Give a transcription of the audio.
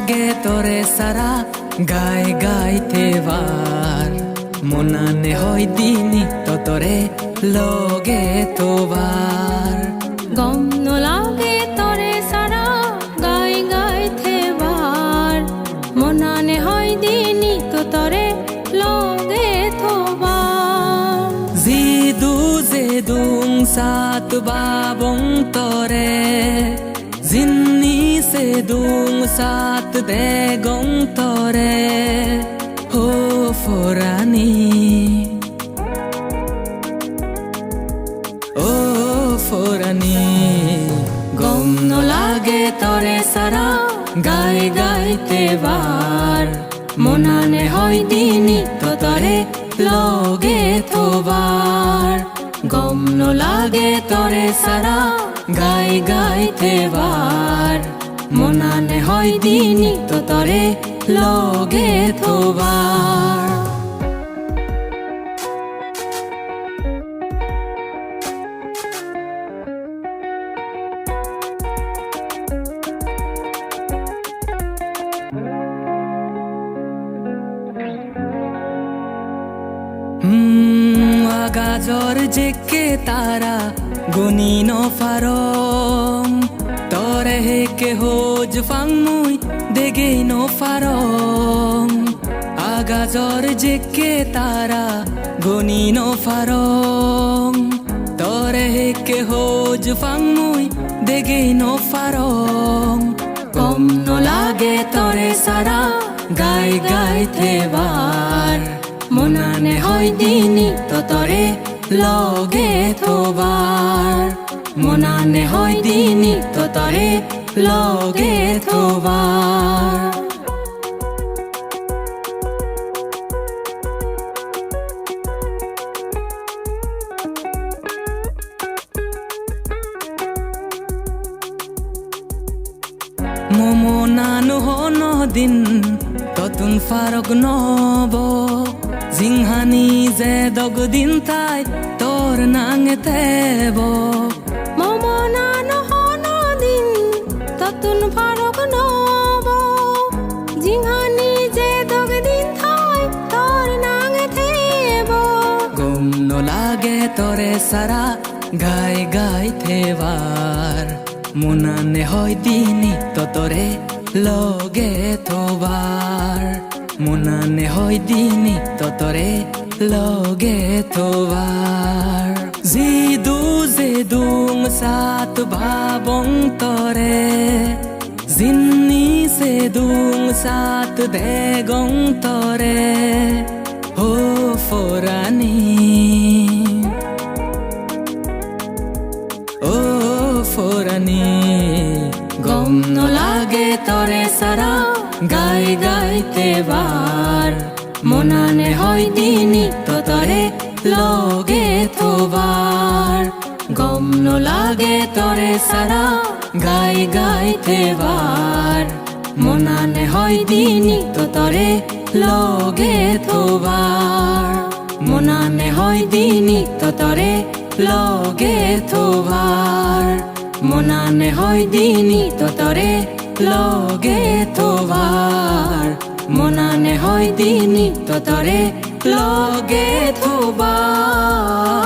লাগে তোরে সারা গাই গাইতে বার মনানে হয় দিনি তো তোরে লগে তোবার গম ন লাগে তোরে সারা গাই গাইতে বার মনানে হয় দিনি তো তোরে লগে তোবার জিদুং সাত বাবং তোরে জিন্নি sedung sat degong tore ho forani gom no lage tore sara gai gaite bar monane hoy dini to tore loge thobar gom no lage tore sara gai gaite bar মনানে হয় দিনি তো তরে লগে তোবার গাজর জেকে তারা গুনি ন ফারম tore heke hoj fang mui dege no farong aga jor jeke tara goni no farong tore heke hoj fang mui dege no farong kom no lage tore sara gai gai thebar monane hoy dini to tore loge thobar মনানে হয় দিনি তো তরে লগে তোবার মমনানু হন দিন ততুন ফারক নব জিংহানি যে দগ দিন তাই তোর নাঙে তেব ততুন ফারক নব জিংহানি যে দগ দিন থাই তোর নাঙে থেব গম ন লাগে তোরে সারা গাই গাই থেবার মনানে হয় দিনি তো তোরে লগে তোবার মনানে হয় দিনি তো তোরে লগে তোবার জিদুং সাত ভাবং তরে জিন্নি sedung sat degong tore ho forani gom no lage tore sara gai gaite bar monane hoy dini to tore loge thobar gom no lage tore sara gai gaite bar monane hoy dini to tore loge thobar monane hoy dini to tore loge thobar monane hoy dini to tore loge thobar monane hoy dini to tore loge thobar